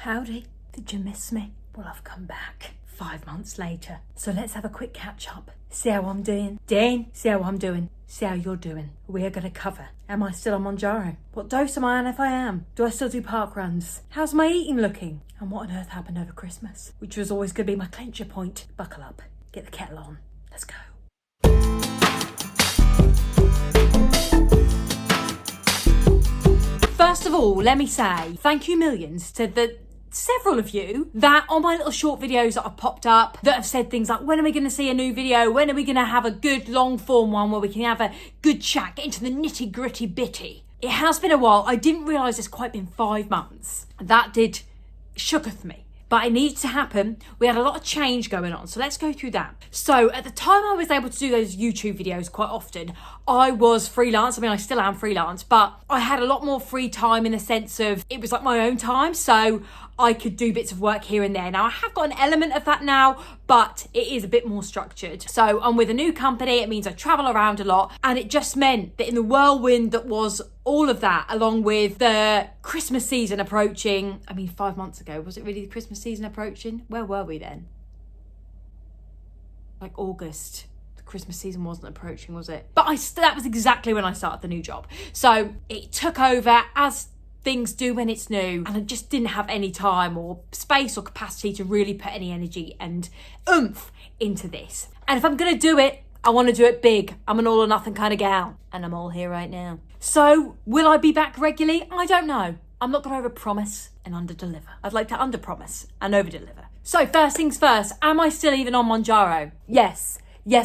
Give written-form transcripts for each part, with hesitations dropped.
Howdy, did you miss me? Well, I've come back 5 months later. So let's have a quick catch up. See how I'm doing. Dean, see how I'm doing. See how you're doing. We are going to cover. Am I still on Mounjaro? What dose am I on if I am? Do I still do park runs? How's my eating looking? And what on earth happened over Christmas? Which was always going to be my clincher point. Buckle up. Get the kettle on. Let's go. First of all, let me say thank you millions to the several of you that on my little short videos that have popped up that have said things like, when are we going to see a new video? When are we going to have a good long form one where we can have a good chat, get into the nitty gritty bitty? It has been a while. I didn't realise it's quite been 5 months. That did shooketh me. But it needed to happen. We had a lot of change going on. So let's go through that. So at the time I was able to do those YouTube videos quite often, I was freelance. I mean, I still am freelance, but I had a lot more free time in the sense of it was like my own time. So I could do bits of work here and there. Now I have got an element of that now, but it is a bit more structured. So I'm with a new company. It means I travel around a lot. And it just meant that in the whirlwind that was all of that, along with the Christmas season approaching, 5 months ago, was it really the Christmas season approaching? Where were we then? Like August. The Christmas season wasn't approaching, was it? But that was exactly when I started the new job. So it took over as things do when it's new, and I just didn't have any time or space or capacity to really put any energy and oomph into this. And if I'm gonna do it, I want to do it big. I'm an all or nothing kind of gal, and I'm all here right now. So will I be back regularly? I don't know. I'm not going to overpromise and underdeliver. I'd like to underpromise and overdeliver. So first things first, am I still even on Mounjaro? Yes,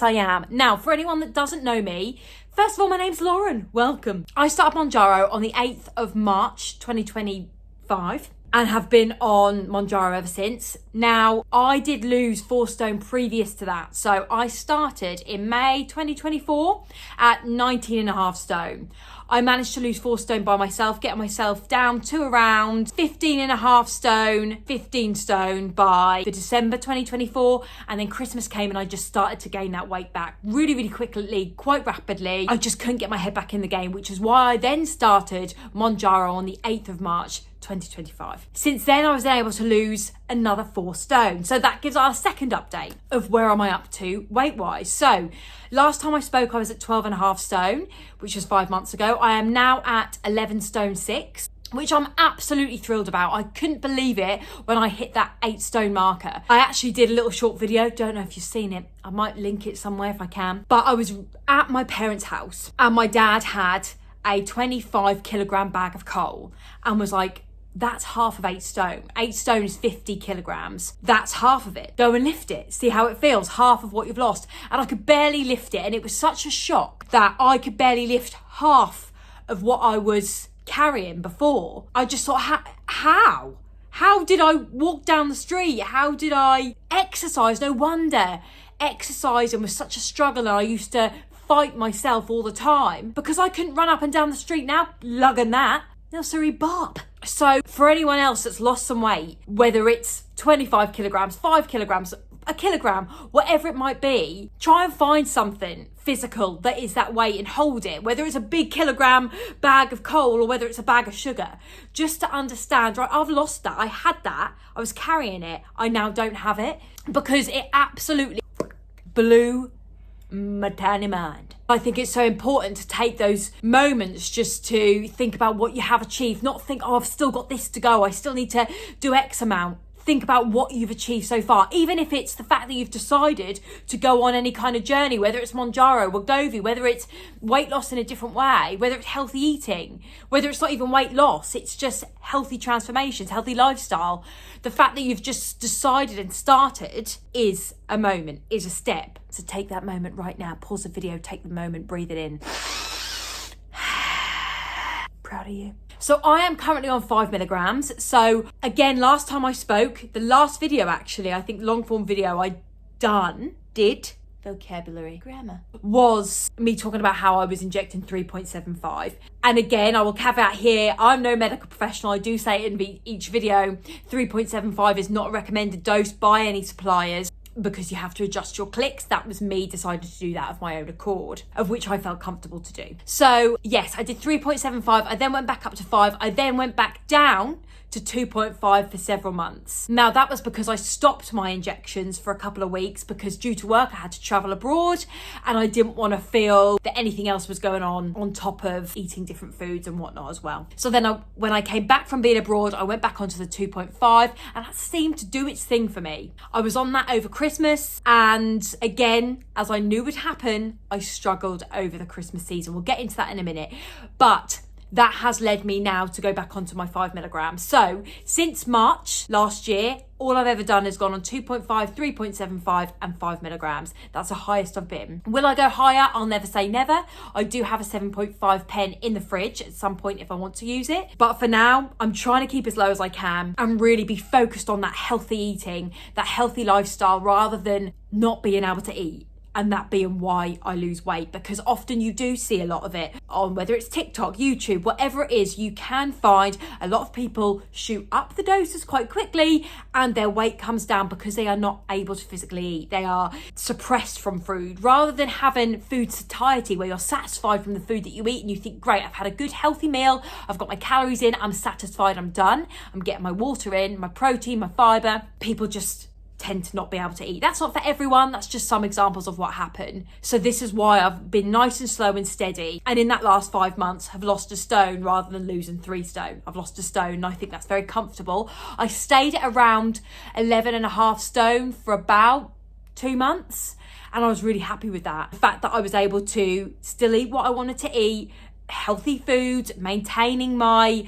I am. Now, for anyone that doesn't know me, first of all, my name's Lauren. Welcome. I started Mounjaro on the 8th of March, 2025. And have been on Mounjaro ever since. Now, I did lose 4 stone previous to that. So I started in May 2024 at 19.5 stone. I managed to lose 4 stone by myself, getting myself down to around 15.5 stone, 15 stone by the December 2024. And then Christmas came and I just started to gain that weight back really, really quickly, quite rapidly. I just couldn't get my head back in the game, which is why I then started Mounjaro on the 8th of March 2025. Since then, I was then able to lose another 4 stone. So that gives our second update of where am I up to weight-wise. So last time I spoke, I was at 12.5 stone, which was 5 months ago. I am now at 11 stone 6, which I'm absolutely thrilled about. I couldn't believe it when I hit that 8 stone marker. I actually did a little short video. Don't know if you've seen it. I might link it somewhere if I can. But I was at my parents' house and my dad had a 25 kilogram bag of coal and was like, that's half of 8 stone. 8 stone is 50 kilograms. That's half of it. Go and lift it. See how it feels. Half of what you've lost. And I could barely lift it. And it was such a shock that I could barely lift half of what I was carrying before. I just thought, how? How did I walk down the street? How did I exercise? No wonder exercising was such a struggle. And I used to fight myself all the time because I couldn't run up and down the street. Now, lugging that. No, sorry, Bob. So for anyone else that's lost some weight, whether it's 25 kilograms, 5 kilograms, a kilogram, whatever it might be, try and find something physical that is that weight and hold it, whether it's a big kilogram bag of coal or whether it's a bag of sugar, just to understand, right, I've lost that, I had that, I was carrying it, I now don't have it, because it absolutely blew my tiny mind. I think it's so important to take those moments just to think about what you have achieved, not think, oh, I've still got this to go, I still need to do X amount. Think about what you've achieved so far, even if it's the fact that you've decided to go on any kind of journey, whether it's Mounjaro, Wegovy, whether it's weight loss in a different way, whether it's healthy eating, whether it's not even weight loss, it's just healthy transformations, healthy lifestyle. The fact that you've just decided and started is a moment, is a step. So take that moment right now, pause the video, take the moment, breathe it in. Proud of you. So I am currently on 5 milligrams. So again, last time I spoke, the last video actually, I think long form video I did, vocabulary, grammar, was me talking about how I was injecting 3.75. And again, I will caveat here, I'm no medical professional. I do say it in each video, 3.75 is not a recommended dose by any suppliers, because you have to adjust your clicks. That was me deciding to do that of my own accord, of which I felt comfortable to do. So yes, I did 3.75. I then went back up to 5. I then went back down to 2.5 for several months. Now that was because I stopped my injections for a couple of weeks because due to work I had to travel abroad and I didn't want to feel that anything else was going on top of eating different foods and whatnot as well. So then when I came back from being abroad, I went back onto the 2.5 and that seemed to do its thing for me. I was on that over Christmas, and again, as I knew would happen, I struggled over the Christmas season. We'll get into that in a minute, but that has led me now to go back onto my 5 milligrams. So since March last year, all I've ever done is gone on 2.5, 3.75 and 5 milligrams. That's the highest I've been. Will I go higher? I'll never say never. I do have a 7.5 pen in the fridge at some point if I want to use it. But for now, I'm trying to keep as low as I can and really be focused on that healthy eating, that healthy lifestyle, rather than not being able to eat. And that being why I lose weight, because often you do see a lot of it on whether it's TikTok, YouTube, whatever it is, you can find a lot of people shoot up the doses quite quickly and their weight comes down because they are not able to physically eat. They are suppressed from food rather than having food satiety where you're satisfied from the food that you eat and you think, great, I've had a good healthy meal, I've got my calories in, I'm satisfied, I'm done, I'm getting my water in, my protein, my fibre. People just tend to not be able to eat. That's not for everyone, that's just some examples of what happened. So this is why I've been nice and slow and steady, and in that last 5 months have lost a stone rather than losing 3 stone. I've lost a stone and I think that's very comfortable. I stayed at around 11.5 stone for about 2 months and I was really happy with that. The fact that I was able to still eat what I wanted to eat, healthy food, maintaining my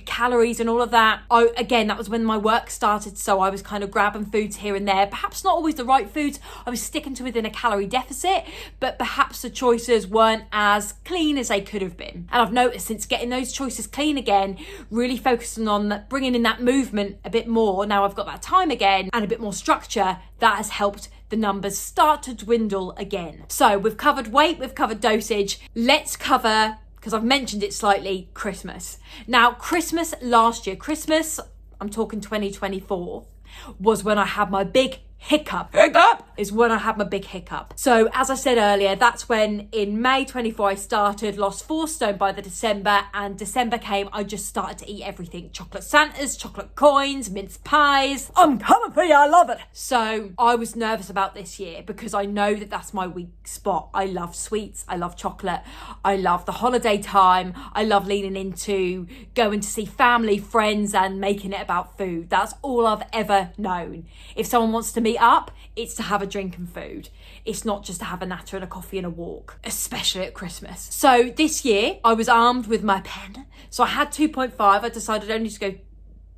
calories and all of that. Again, that was when my work started, so I was kind of grabbing foods here and there, perhaps not always the right foods. I was sticking to within a calorie deficit, but perhaps the choices weren't as clean as they could have been. And I've noticed since getting those choices clean again, really focusing on bringing in that movement a bit more, now I've got that time again and a bit more structure, that has helped the numbers start to dwindle again. So we've covered weight, we've covered dosage. Let's cover, because I've mentioned it slightly, Christmas. Now, Christmas last year, I'm talking 2024, was when I had my big hiccup. Is when I had my big hiccup. So as I said earlier, that's when in May 24 I started, lost 4 stone by the December, and December came, I just started to eat everything. Chocolate Santas, chocolate coins, mince pies. I'm coming for you, I love it. So I was nervous about this year because I know that that's my weak spot. I love sweets, I love chocolate, I love the holiday time, I love leaning into going to see family, friends and making it about food. That's all I've ever known. If someone wants to meet up, it's to have a drink and food. It's not just to have a natter and a coffee and a walk, especially at Christmas. So this year I was armed with my pen. So I had 2.5. I decided only to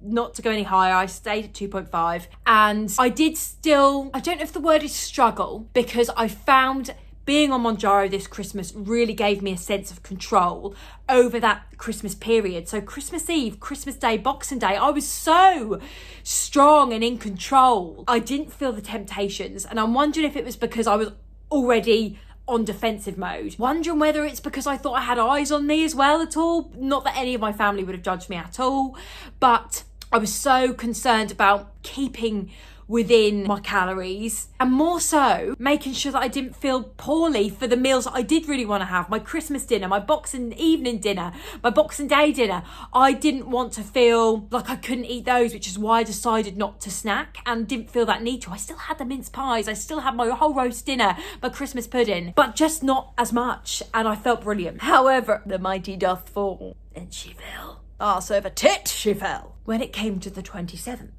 not to go any higher. I stayed at 2.5 and I did still, I don't know if the word is struggle, because I found being on Mounjaro this Christmas really gave me a sense of control over that Christmas period. So Christmas Eve, Christmas Day, Boxing Day, I was so strong and in control. I didn't feel the temptations, and I'm wondering if it was because I was already on defensive mode. Wondering whether it's because I thought I had eyes on me as well at all. Not that any of my family would have judged me at all, but I was so concerned about keeping within my calories, and more so making sure that I didn't feel poorly for the meals that I did really want to have. My Christmas dinner, my Boxing evening dinner, my Boxing Day dinner. I didn't want to feel like I couldn't eat those, which is why I decided not to snack and didn't feel that need to. I still had the mince pies, I still had my whole roast dinner, my Christmas pudding, but just not as much, and I felt brilliant. However, the mighty doth fall, and she fell. Arse over tit, she fell. When it came to the 27th,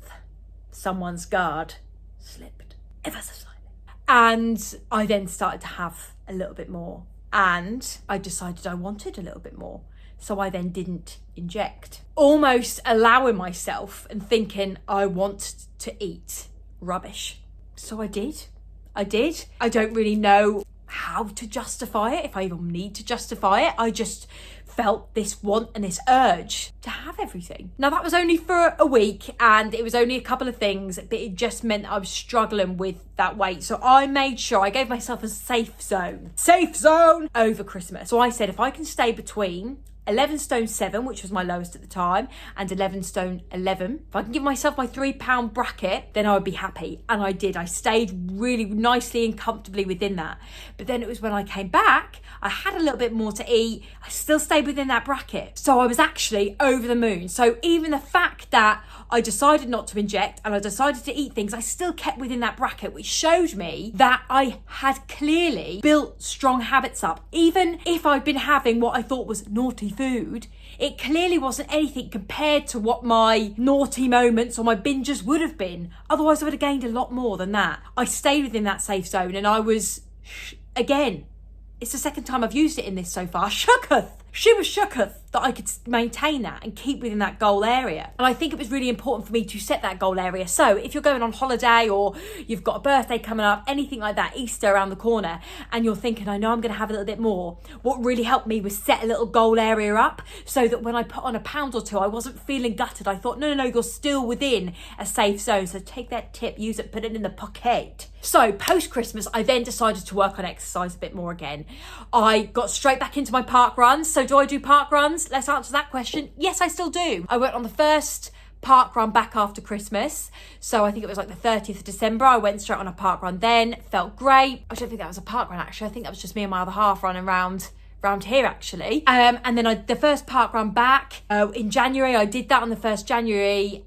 someone's guard slipped ever so slightly. And I then started to have a little bit more. And I decided I wanted a little bit more. So I then didn't inject. Almost allowing myself and thinking I want to eat rubbish. So I did. I don't really know how to justify it, if I even need to justify it. I just felt this want and this urge to have everything. Now that was only for a week and it was only a couple of things, but it just meant I was struggling with that weight. So I made sure I gave myself a safe zone over Christmas. So I said, if I can stay between 11 stone 7, which was my lowest at the time, and 11 stone 11. If I can give myself my £3 bracket, then I would be happy. And I did. I stayed really nicely and comfortably within that. But then it was when I came back, I had a little bit more to eat. I still stayed within that bracket. So I was actually over the moon. So even the fact that I decided not to inject and I decided to eat things, I still kept within that bracket, which showed me that I had clearly built strong habits up. Even if I'd been having what I thought was naughty food, it clearly wasn't anything compared to what my naughty moments or my binges would have been. Otherwise I would have gained a lot more than that. I stayed within that safe zone, and I was, again, it's the second time I've used it in this so far, shooketh. She was shooketh that I could maintain that and keep within that goal area. And I think it was really important for me to set that goal area. So if you're going on holiday or you've got a birthday coming up, anything like that, Easter around the corner, and you're thinking, I know I'm going to have a little bit more, what really helped me was set a little goal area up so that when I put on a pound or two, I wasn't feeling gutted. I thought, no, you're still within a safe zone. So take that tip, use it, put it in the pocket. So post-Christmas, I then decided to work on exercise a bit more again. I got straight back into my park runs. So do I do park runs? Let's answer that question. Yes, I still do. I went on the first park run back after Christmas. So I think it was like the 30th of December. I went straight on a park run then. Felt great. I don't think that was a park run, actually. I think that was just me and my other half running around here, actually. And then the first park run back in January, I did that on the 1st January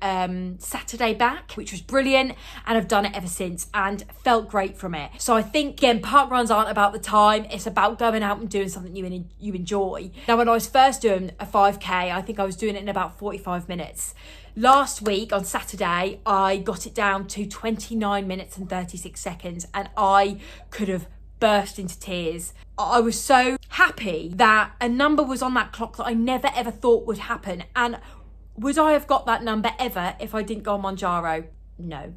Saturday back, which was brilliant, and I've done it ever since and felt great from it. So I think, again, park runs aren't about the time, it's about going out and doing something you enjoy. Now, when I was first doing a 5k, I think I was doing it in about 45 minutes. Last week on Saturday, I got it down to 29 minutes and 36 seconds, and I could have burst into tears. I was so happy that a number was on that clock that I never ever thought would happen. And would I have got that number ever if I didn't go on Mounjaro? No.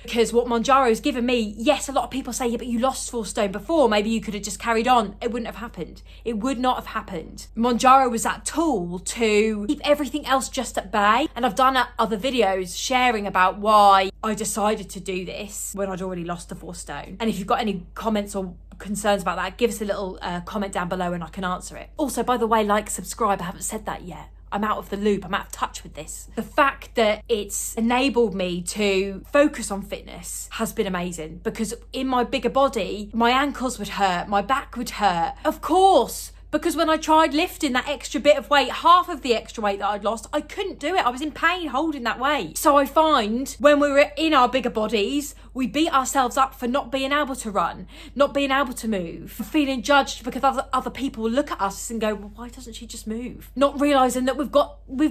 Because what Mounjaro's given me, yes, a lot of people say, yeah, but you lost 4 stone before, maybe you could have just carried on. It wouldn't have happened. It would not have happened. Mounjaro was that tool to keep everything else just at bay. And I've done other videos sharing about why I decided to do this when I'd already lost the 4 stone. And if you've got any comments or concerns about that, give us a little comment down below and I can answer it. Also, by the way, like, subscribe. I haven't said that yet. I'm out of the loop. I'm out of touch with this. The fact that it's enabled me to focus on fitness has been amazing, because in my bigger body, my ankles would hurt, my back would hurt. Of course, because when I tried lifting that extra bit of weight, half of the extra weight that I'd lost, I couldn't do it. I was in pain holding that weight. So I find when we're in our bigger bodies, we beat ourselves up for not being able to run, not being able to move, feeling judged because other people will look at us and go, well, why doesn't she just move? Not realising that we've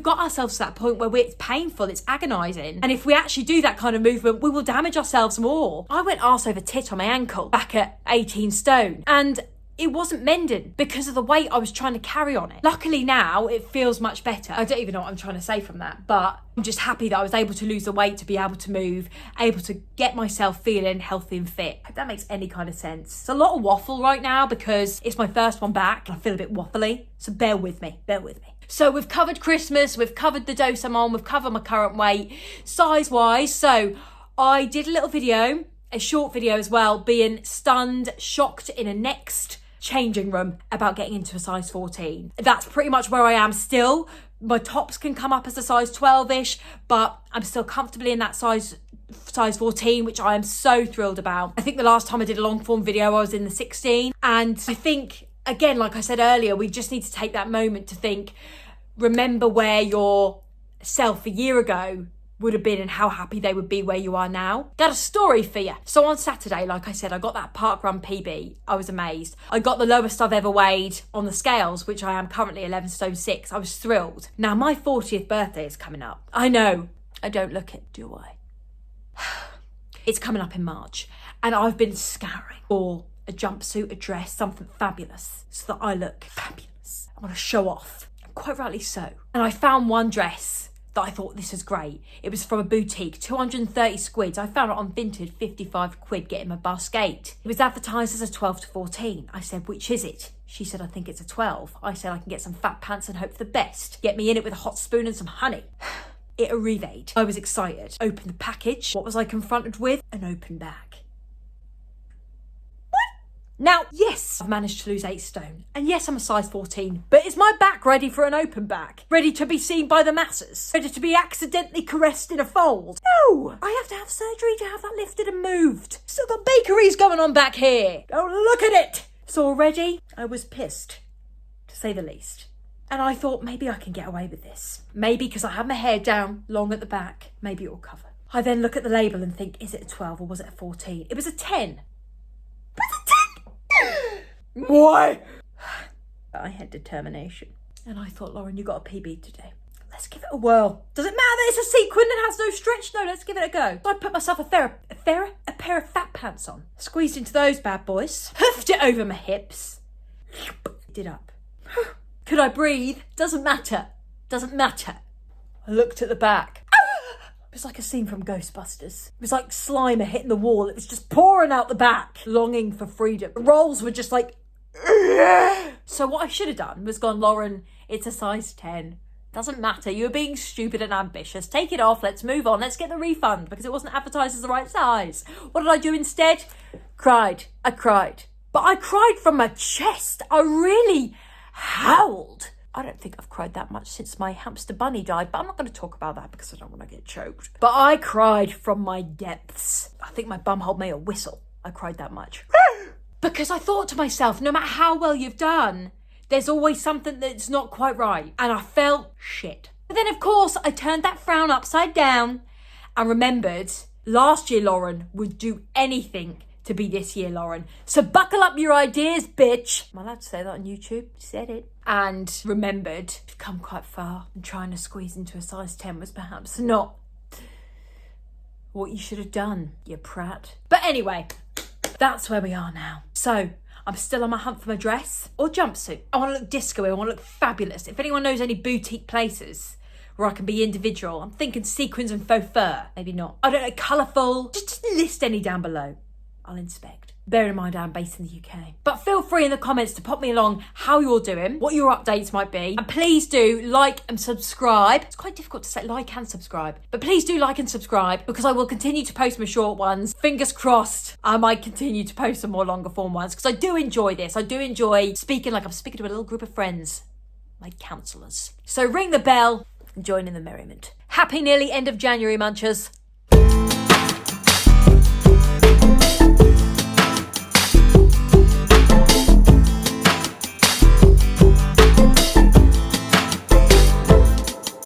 got ourselves to that point where it's painful, it's agonising. And if we actually do that kind of movement, we will damage ourselves more. I went arse over tit on my ankle back at 18 stone. And it wasn't mending because of the weight I was trying to carry on it. Luckily now it feels much better. I don't even know what I'm trying to say from that, but I'm just happy that I was able to lose the weight, to be able to move, able to get myself feeling healthy and fit. I hope that makes any kind of sense. It's a lot of waffle right now because it's my first one back and I feel a bit waffly, so bear with me. So we've covered Christmas, we've covered the dose I'm on, we've covered my current weight, size-wise. So I did a little video, a short video as well, being stunned, shocked in a next changing room about getting into a size 14. That's pretty much where I am still. My tops can come up as a size 12-ish, but I'm still comfortably in that size 14, which I am so thrilled about. I think the last time I did a long form video, I was in the 16. And I think, again, like I said earlier, we just need to take that moment to think, remember where your self a year ago would have been and how happy they would be where you are now. Got a story for you. So on Saturday, like I said, I got that park run PB. I was amazed. I got the lowest I've ever weighed on the scales, which I am currently 11 stone 6. I was thrilled. Now my 40th birthday is coming up. I know, I don't look it, do I? It's coming up in March, and I've been scouring for a jumpsuit, a dress, something fabulous, so that I look fabulous. I want to show off, and quite rightly so. And I found one dress that I thought, this is great. It was from a boutique, 230 squids. I found it on Vinted, 55 quid, getting my basket. It was advertised as a 12 to 14. I said, which is it? She said, I think it's a 12. I said, I can get some fat pants and hope for the best. Get me in it with a hot spoon and some honey. It arrived. I was excited. Opened the package. What was I confronted with? An open bag. What? Now, yes, I've managed to lose 8 stone. And yes, I'm a size 14. But is my back ready for an open back? Ready to be seen by the masses? Ready to be accidentally caressed in a fold? No! I have to have surgery to have that lifted and moved. Still got bakeries going on back here. Don't look at it! So already, I was pissed, to say the least. And I thought maybe I can get away with this. Maybe because I have my hair down, long at the back, maybe it will cover. I then look at the label and think, is it a 12 or was it a 14? It was a 10. It was a 10! Why? I had determination. And I thought, Lauren, you got a PB today. Let's give it a whirl. Does it matter that it's a sequin and has no stretch? No, let's give it a go. So I put myself a pair of fat pants on. Squeezed into those bad boys. Hoofed it over my hips. Did up. Could I breathe? Doesn't matter. Doesn't matter. I looked at the back. It was like a scene from Ghostbusters. It was like Slimer hitting the wall. It was just pouring out the back, longing for freedom. The rolls were just like... So what I should have done was gone, Lauren, it's a size 10. Doesn't matter. You're being stupid and ambitious. Take it off. Let's move on. Let's get the refund because it wasn't advertised as the right size. What did I do instead? Cried. I cried. But I cried from my chest. I really howled. I don't think I've cried that much since my hamster bunny died, but I'm not going to talk about that because I don't want to get choked. But I cried from my depths. I think my bumhole made a whistle. I cried that much. Because I thought to myself, no matter how well you've done, there's always something that's not quite right. And I felt shit. But then, of course, I turned that frown upside down and remembered last year Lauren would do anything to be this year Lauren. So buckle up your ideas, bitch. Am I allowed to say that on YouTube? Said it. And remembered I've come quite far and trying to squeeze into a size 10 was perhaps not what you should have done, you prat. But anyway, that's where we are now. So I'm still on my hunt for my dress or jumpsuit. I want to look disco. I want to look fabulous. If anyone knows any boutique places where I can be individual, I'm thinking sequins and faux fur. Maybe not. I don't know, colourful. Just list any down below. I'll inspect. Bear in mind I'm based in the UK. But feel free in the comments to pop me along how you're doing, what your updates might be. And please do like and subscribe. It's quite difficult to say like and subscribe. But please do like and subscribe because I will continue to post my short ones. Fingers crossed I might continue to post some more longer form ones because I do enjoy this. I do enjoy speaking like I'm speaking to a little group of friends, my counsellors. So ring the bell and join in the merriment. Happy nearly end of January, munchers.